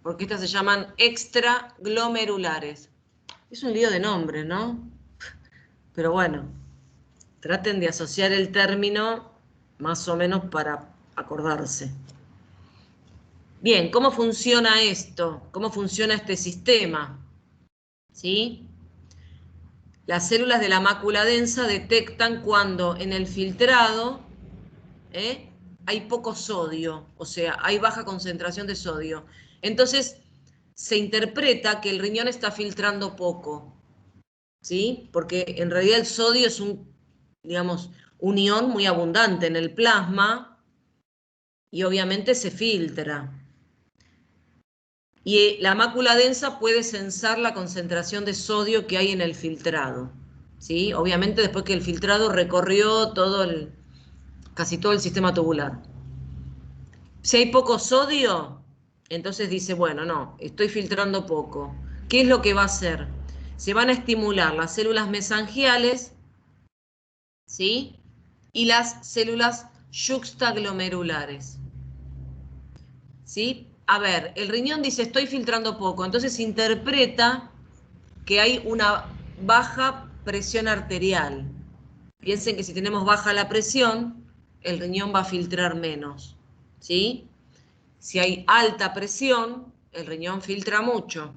porque estas se llaman extraglomerulares. Es un lío de nombre, ¿no? Pero bueno, traten de asociar el término más o menos para acordarse. Bien, ¿cómo funciona esto? ¿Cómo funciona este sistema? ¿Sí? Las células de la mácula densa detectan cuando en el filtrado hay poco sodio, o sea, hay baja concentración de sodio. Entonces, se interpreta que el riñón está filtrando poco, ¿sí? Porque en realidad el sodio es un ion muy abundante en el plasma y obviamente se filtra. Y la mácula densa puede sensar la concentración de sodio que hay en el filtrado, ¿sí? Obviamente después que el filtrado recorrió casi todo el sistema tubular. Si hay poco sodio, entonces dice, bueno, no, estoy filtrando poco. ¿Qué es lo que va a hacer? Se van a estimular las células mesangiales, ¿sí? Y las células yuxtaglomerulares, ¿sí? A ver, el riñón dice, estoy filtrando poco, entonces interpreta que hay una baja presión arterial. Piensen que si tenemos baja la presión, el riñón va a filtrar menos, ¿sí? Si hay alta presión, el riñón filtra mucho,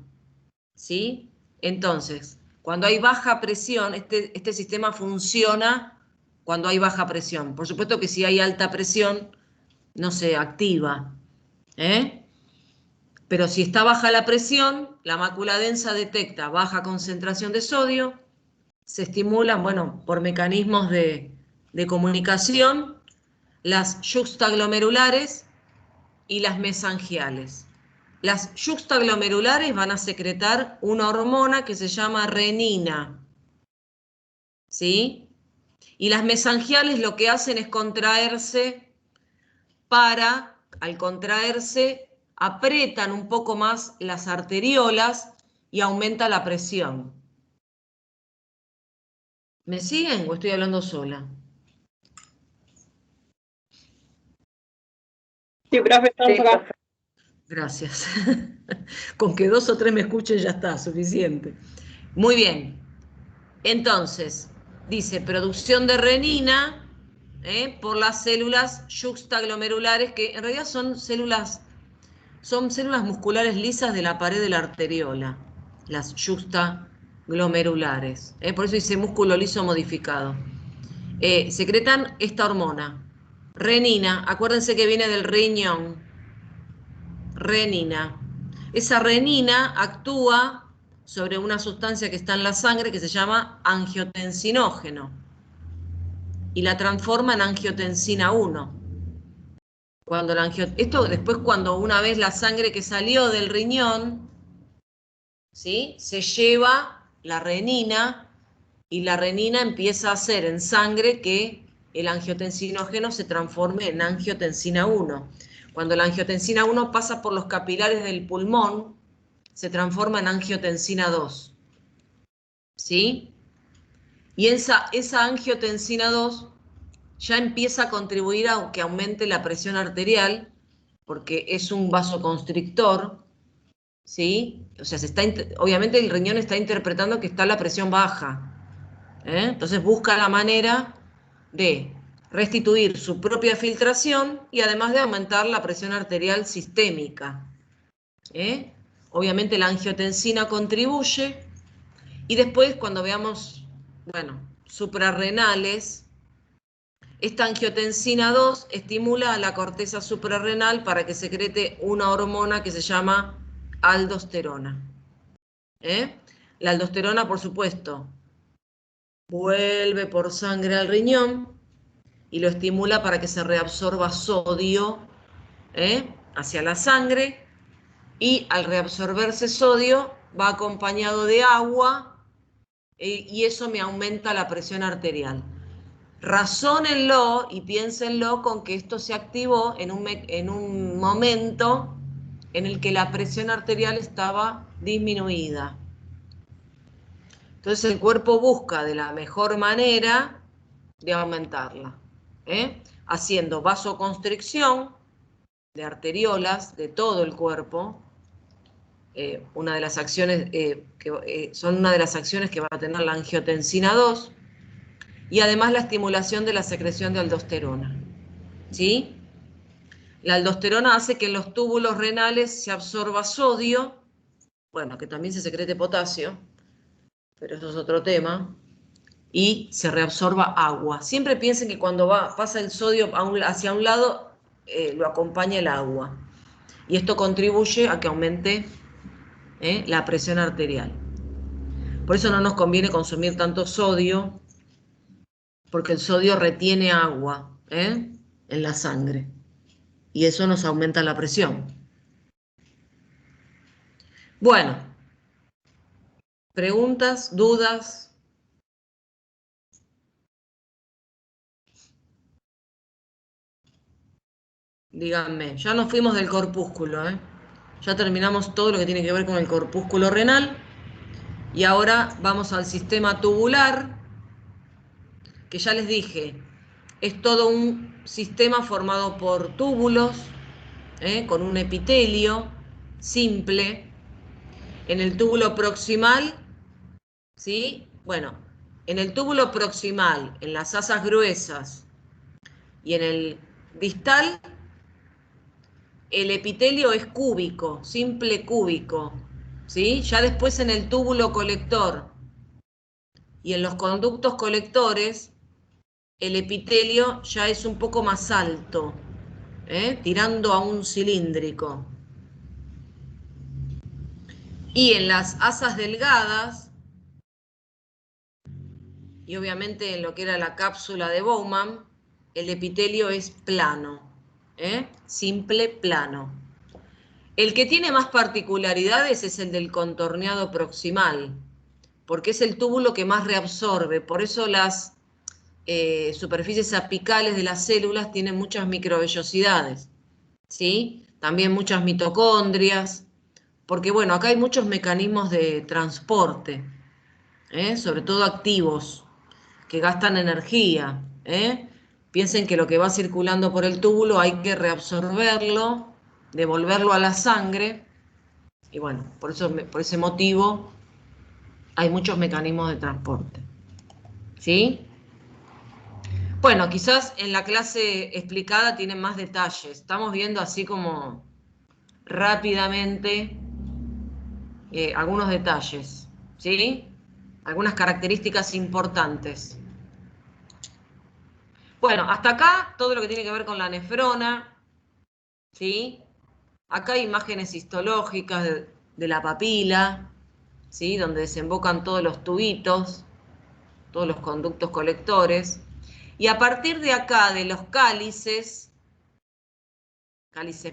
¿sí? Entonces, cuando hay baja presión, este sistema funciona cuando hay baja presión. Por supuesto que si hay alta presión, no se activa, ¿eh? Pero si está baja la presión, la mácula densa detecta baja concentración de sodio, se estimulan, bueno, por mecanismos de comunicación, las yuxtaglomerulares y las mesangiales. Las yuxtaglomerulares van a secretar una hormona que se llama renina, ¿sí? Y las mesangiales lo que hacen es contraerse al contraerse, aprietan un poco más las arteriolas y aumenta la presión. ¿Me siguen o estoy hablando sola? Sí, profe, estamos Sí, acá. profe. Gracias. Con que 2 o 3 me escuchen ya está, suficiente. Muy bien. Entonces, dice producción de renina por las células yuxtaglomerulares, que en realidad son células musculares lisas de la pared de la arteriola, las yuxtaglomerulares. Por eso dice músculo liso modificado. Secretan esta hormona, renina. Acuérdense que viene del riñón. Renina. Esa renina actúa sobre una sustancia que está en la sangre que se llama angiotensinógeno y la transforma en angiotensina 1. Esto después, cuando una vez la sangre que salió del riñón, ¿sí?, se lleva la renina y la renina empieza a hacer en sangre que el angiotensinógeno se transforme en angiotensina 1. Cuando la angiotensina 1 pasa por los capilares del pulmón, se transforma en angiotensina 2. ¿Sí? Y esa angiotensina 2 ya empieza a contribuir a que aumente la presión arterial, porque es un vasoconstrictor, ¿sí? O sea, obviamente el riñón está interpretando que está la presión baja. Entonces busca la manera de restituir su propia filtración y además de aumentar la presión arterial sistémica. Obviamente la angiotensina contribuye y después cuando veamos, bueno, suprarrenales, esta angiotensina 2 estimula a la corteza suprarrenal para que secrete una hormona que se llama aldosterona. La aldosterona, por supuesto, vuelve por sangre al riñón y lo estimula para que se reabsorba sodio hacia la sangre, y al reabsorberse sodio va acompañado de agua y eso me aumenta la presión arterial. Razónenlo y piénsenlo con que esto se activó en un momento en el que la presión arterial estaba disminuida. Entonces el cuerpo busca de la mejor manera de aumentarla, haciendo vasoconstricción de arteriolas de todo el cuerpo, una de las acciones son una de las acciones que va a tener la angiotensina 2, y además la estimulación de la secreción de aldosterona. ¿Sí? La aldosterona hace que en los túbulos renales se absorba sodio, bueno, que también se secrete potasio, pero eso es otro tema, y se reabsorba agua. Siempre piensen que cuando pasa el sodio hacia un lado, lo acompaña el agua. Y esto contribuye a que aumente la presión arterial. Por eso no nos conviene consumir tanto sodio, porque el sodio retiene agua en la sangre. Y eso nos aumenta la presión. Bueno, ¿preguntas, dudas? Díganme, ya nos fuimos del corpúsculo, ya terminamos todo lo que tiene que ver con el corpúsculo renal y ahora vamos al sistema tubular, que ya les dije, es todo un sistema formado por túbulos, con un epitelio simple. En el túbulo proximal, ¿sí? Bueno, en el túbulo proximal, en las asas gruesas y en el distal, el epitelio es cúbico, simple cúbico, ¿sí? Ya después en el túbulo colector y en los conductos colectores, el epitelio ya es un poco más alto, tirando a un cilíndrico. Y en las asas delgadas, y obviamente en lo que era la cápsula de Bowman, el epitelio es plano, simple plano. El que tiene más particularidades es el del contorneado proximal, porque es el túbulo que más reabsorbe, por eso las superficies apicales de las células tienen muchas microvellosidades, ¿sí? También muchas mitocondrias, porque bueno, acá hay muchos mecanismos de transporte, sobre todo activos, que gastan energía. Piensen que lo que va circulando por el túbulo hay que reabsorberlo, devolverlo a la sangre, y bueno, por ese motivo hay muchos mecanismos de transporte. ¿Sí? Bueno, quizás en la clase explicada tienen más detalles. Estamos viendo así como rápidamente algunos detalles, ¿sí? Algunas características importantes. Bueno, hasta acá todo lo que tiene que ver con la nefrona, ¿sí? Acá hay imágenes histológicas de la papila, ¿sí? Donde desembocan todos los tubitos, todos los conductos colectores. Y a partir de acá, de los cálices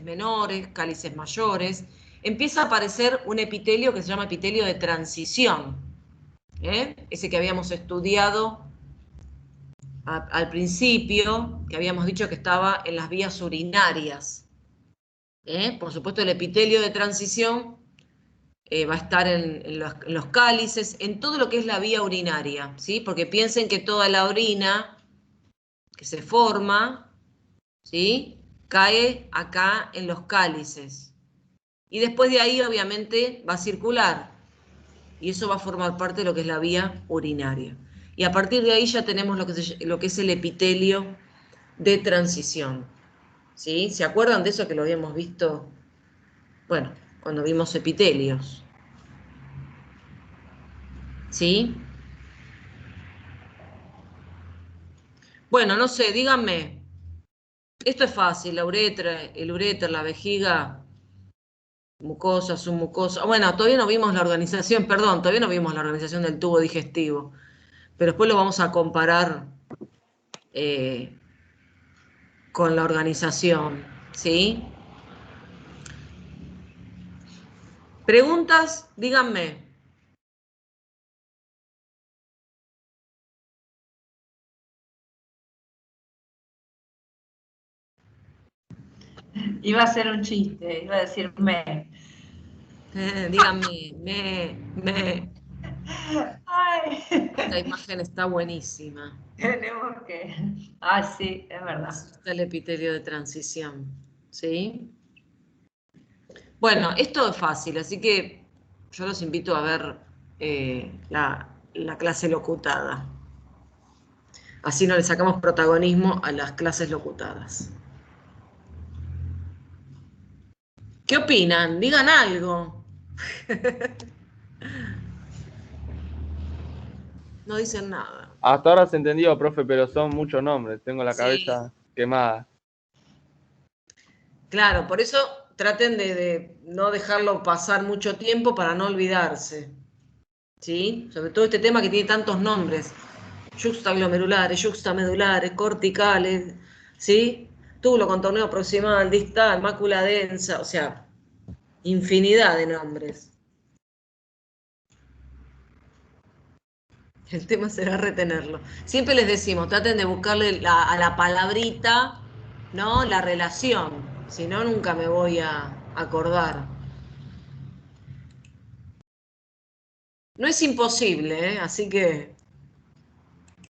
menores, cálices mayores, empieza a aparecer un epitelio que se llama epitelio de transición, ese que habíamos estudiado al principio, que habíamos dicho que estaba en las vías urinarias. Por supuesto, el epitelio de transición va a estar en los cálices, en todo lo que es la vía urinaria, ¿sí? Porque piensen que toda la orina que se forma, ¿sí?, cae acá en los cálices. Y después de ahí, obviamente, va a circular. Y eso va a formar parte de lo que es la vía urinaria. Y a partir de ahí ya tenemos lo que es el epitelio de transición. ¿Sí? ¿Se acuerdan de eso que lo habíamos visto? Bueno, cuando vimos epitelios. ¿Sí? Bueno, no sé, díganme. Esto es fácil, la uretra, el uréter, la vejiga, mucosa, submucosa. Bueno, todavía no vimos la organización, perdón, todavía no vimos la organización del tubo digestivo. Pero después lo vamos a comparar con la organización, ¿sí? ¿Preguntas? Díganme. Iba a ser un chiste, iba a decir me. Díganme, me. Ay. Esta imagen está buenísima. Tenemos que... Ah, sí, es verdad. Está el epitelio de transición, ¿sí? Bueno, esto es fácil, así que yo los invito a ver la clase locutada. Así no le sacamos protagonismo a las clases locutadas. ¿Qué opinan? Digan algo. No dicen nada. Hasta ahora se entendió, profe, pero son muchos nombres. Tengo la Sí. cabeza quemada. Claro, por eso traten de no dejarlo pasar mucho tiempo para no olvidarse. ¿Sí? Sobre todo este tema que tiene tantos nombres. Yuxtaglomerulares, yuxtamedulares, corticales, ¿sí? Túbulo contorneo proximal, distal, mácula densa, o sea, infinidad de nombres. El tema será retenerlo. Siempre les decimos, traten de buscarle a la palabrita, ¿no?, la relación. Si no, nunca me voy a acordar. No es imposible, así que